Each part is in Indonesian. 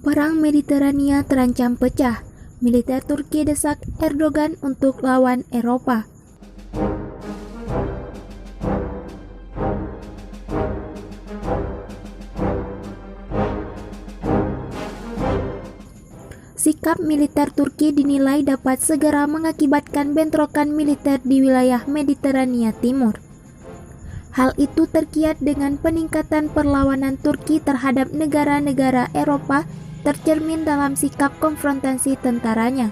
Perang Mediterania terancam pecah. Militer Turki desak Erdogan untuk lawan Eropa. Sikap militer Turki dinilai dapat segera mengakibatkan bentrokan militer di wilayah Mediterania Timur. Hal itu terkiat dengan peningkatan perlawanan Turki terhadap negara-negara Eropa tercermin dalam sikap konfrontasi tentaranya.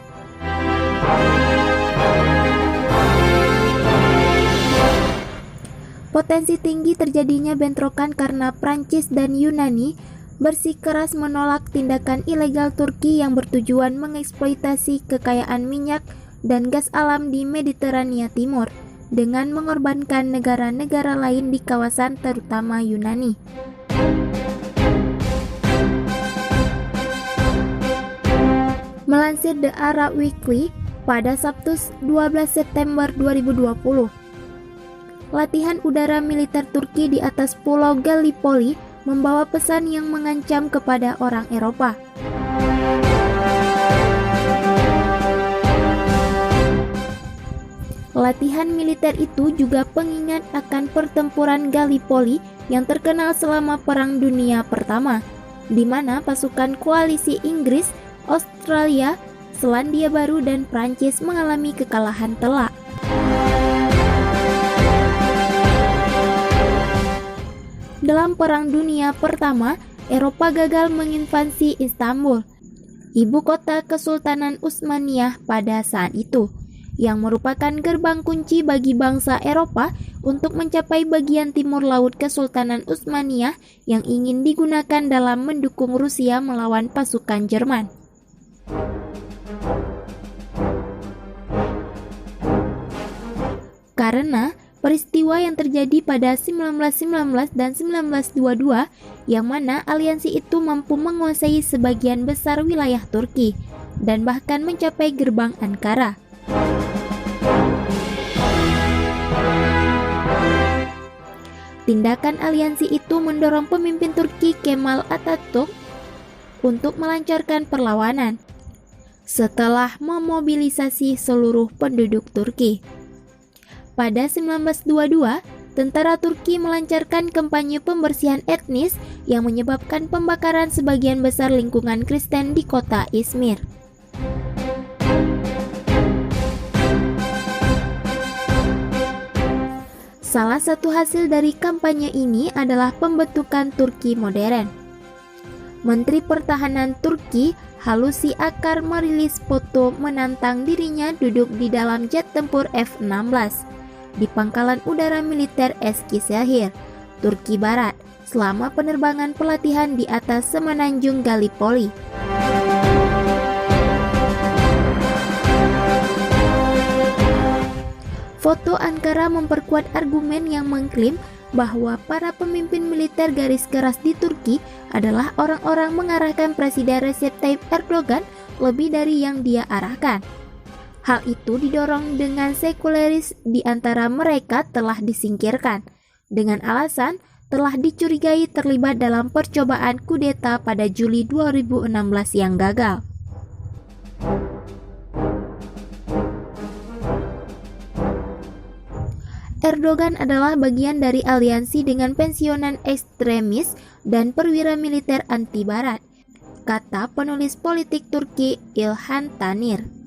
Potensi tinggi terjadinya bentrokan karena Prancis dan Yunani bersikeras menolak tindakan ilegal Turki yang bertujuan mengeksploitasi kekayaan minyak dan gas alam di Mediterania Timur dengan mengorbankan negara-negara lain di kawasan terutama Yunani. Melansir The Arab Weekly pada Sabtu 12 September 2020, latihan udara militer Turki di atas Pulau Gallipoli membawa pesan yang mengancam kepada orang Eropa. Latihan militer itu juga pengingat akan pertempuran Gallipoli yang terkenal selama Perang Dunia Pertama, di mana pasukan koalisi Inggris, Australia, Selandia Baru, dan Prancis mengalami kekalahan telak. Dalam Perang Dunia Pertama, Eropa gagal menginvasi Istanbul, ibu kota Kesultanan Utsmaniyah pada saat itu, yang merupakan gerbang kunci bagi bangsa Eropa untuk mencapai bagian timur laut Kesultanan Utsmaniyah yang ingin digunakan dalam mendukung Rusia melawan pasukan Jerman. Karena peristiwa yang terjadi pada 1919 dan 1922, yang mana aliansi itu mampu menguasai sebagian besar wilayah Turki dan bahkan mencapai gerbang Ankara. Tindakan aliansi itu mendorong pemimpin Turki Kemal Atatürk untuk melancarkan perlawanan setelah memobilisasi seluruh penduduk Turki. Pada 1922, tentara Turki melancarkan kampanye pembersihan etnis yang menyebabkan pembakaran sebagian besar lingkungan Kristen di kota Izmir. Salah satu hasil dari kampanye ini adalah pembentukan Turki modern. Menteri Pertahanan Turki Hulusi Akar merilis foto menantang dirinya duduk di dalam jet tempur F-16 di pangkalan udara militer Eskişehir, Turki Barat, selama penerbangan pelatihan di atas semenanjung Gallipoli. Foto Ankara memperkuat argumen yang mengklaim bahwa para pemimpin militer garis keras di Turki adalah orang-orang mengarahkan Presiden Recep Tayyip Erdogan lebih dari yang dia arahkan. Hal itu didorong dengan sekuleris di antara mereka telah disingkirkan, dengan alasan telah dicurigai terlibat dalam percobaan kudeta pada Juli 2016 yang gagal. Erdogan adalah bagian dari aliansi dengan pensiunan ekstremis dan perwira militer anti-Barat, kata penulis politik Turki İlhan Tanir.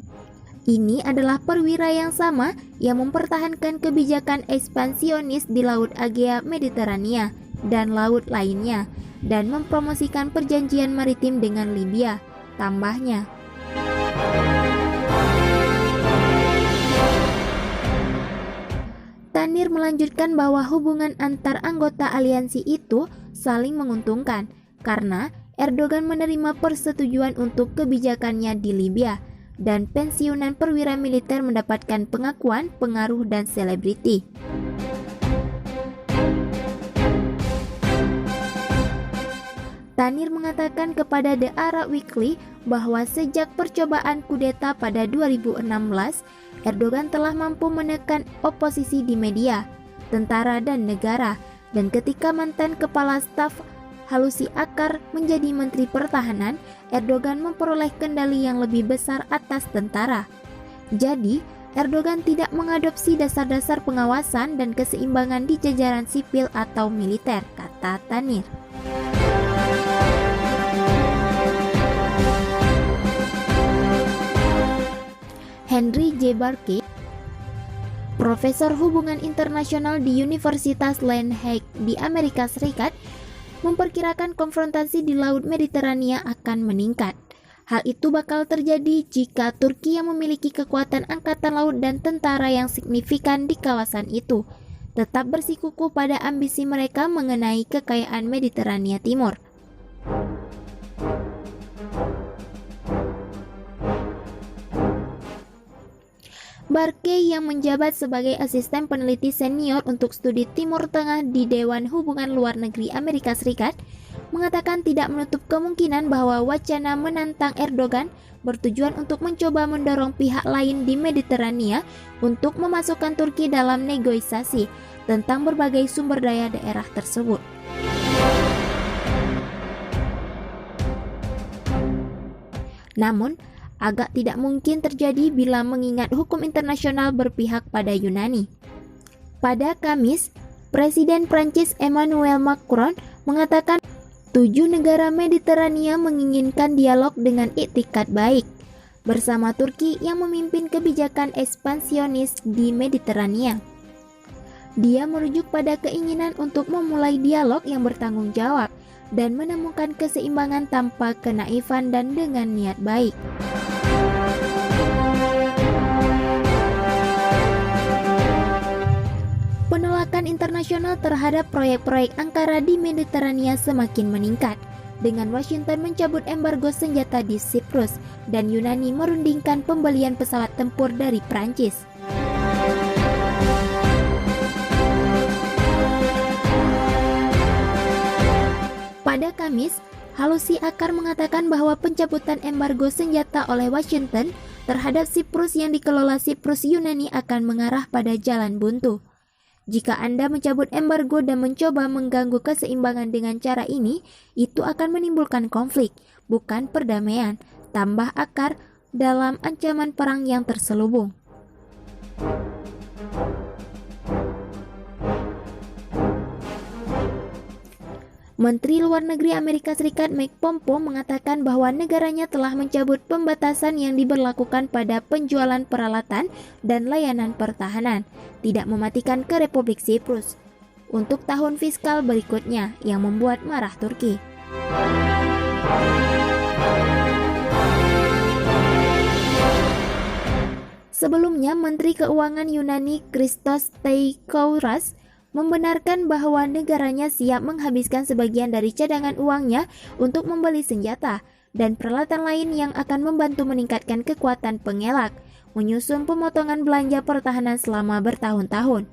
Ini adalah perwira yang sama yang mempertahankan kebijakan ekspansionis di Laut Egea Mediterania dan laut lainnya, dan mempromosikan perjanjian maritim dengan Libya, tambahnya. Tanir melanjutkan bahwa hubungan antar anggota aliansi itu saling menguntungkan karena Erdogan menerima persetujuan untuk kebijakannya di Libya dan pensiunan perwira militer mendapatkan pengakuan, pengaruh, dan selebriti. Tanir mengatakan kepada The Arab Weekly bahwa sejak percobaan kudeta pada 2016, Erdogan telah mampu menekan oposisi di media, tentara dan negara, dan ketika mantan kepala staf Hulusi Akar menjadi Menteri Pertahanan, Erdogan memperoleh kendali yang lebih besar atas tentara. Jadi, Erdogan tidak mengadopsi dasar-dasar pengawasan dan keseimbangan di jajaran sipil atau militer, kata Tanir. Henry J. Barkey, Profesor Hubungan Internasional di Universitas Den Haag di Amerika Serikat, memperkirakan konfrontasi di Laut Mediterania akan meningkat. Hal itu bakal terjadi jika Turki yang memiliki kekuatan angkatan laut dan tentara yang signifikan di kawasan itu tetap bersikukuh pada ambisi mereka mengenai kekayaan Mediterania Timur. Barkey yang menjabat sebagai asisten peneliti senior untuk studi Timur Tengah di Dewan Hubungan Luar Negeri Amerika Serikat, mengatakan tidak menutup kemungkinan bahwa wacana menantang Erdogan bertujuan untuk mencoba mendorong pihak lain di Mediterania untuk memasukkan Turki dalam negosiasi tentang berbagai sumber daya daerah tersebut. Namun, agak tidak mungkin terjadi bila mengingat hukum internasional berpihak pada Yunani. Pada Kamis, Presiden Prancis Emmanuel Macron mengatakan 7 negara Mediterania menginginkan dialog dengan iktikat baik bersama Turki yang memimpin kebijakan ekspansionis di Mediterania. Dia merujuk pada keinginan untuk memulai dialog yang bertanggung jawab dan menemukan keseimbangan tanpa kenaifan dan dengan niat baik. Penolakan internasional terhadap proyek-proyek Ankara di Mediterania semakin meningkat, dengan Washington mencabut embargo senjata di Siprus dan Yunani merundingkan pembelian pesawat tempur dari Prancis. Pada Kamis, Hulusi Akar mengatakan bahwa pencabutan embargo senjata oleh Washington terhadap Siprus yang dikelola Siprus Yunani akan mengarah pada jalan buntu. Jika Anda mencabut embargo dan mencoba mengganggu keseimbangan dengan cara ini, itu akan menimbulkan konflik, bukan perdamaian, tambah Akar dalam ancaman perang yang terselubung. Menteri Luar Negeri Amerika Serikat Mike Pompeo mengatakan bahwa negaranya telah mencabut pembatasan yang diberlakukan pada penjualan peralatan dan layanan pertahanan, tidak mematikan ke Republik Siprus, untuk tahun fiskal berikutnya yang membuat marah Turki. Sebelumnya, Menteri Keuangan Yunani Christos Steikouras membenarkan bahwa negaranya siap menghabiskan sebagian dari cadangan uangnya untuk membeli senjata dan peralatan lain yang akan membantu meningkatkan kekuatan pengelak, menyusun pemotongan belanja pertahanan selama bertahun-tahun.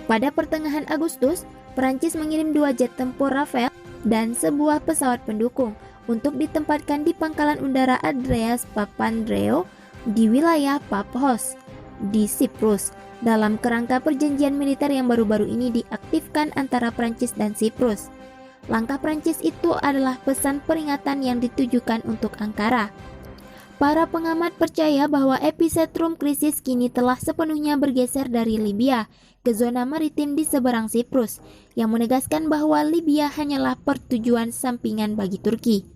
Pada pertengahan Agustus, Prancis mengirim 2 jet tempur Rafale dan sebuah pesawat pendukung untuk ditempatkan di pangkalan udara Andreas Papandreou di wilayah Paphos di Siprus dalam kerangka perjanjian militer yang baru-baru ini diaktifkan antara Prancis dan Siprus. Langkah Prancis itu adalah pesan peringatan yang ditujukan untuk Ankara. Para pengamat percaya bahwa epicentrum krisis kini telah sepenuhnya bergeser dari Libya ke zona maritim di seberang Siprus, yang menegaskan bahwa Libya hanyalah pertujuan sampingan bagi Turki.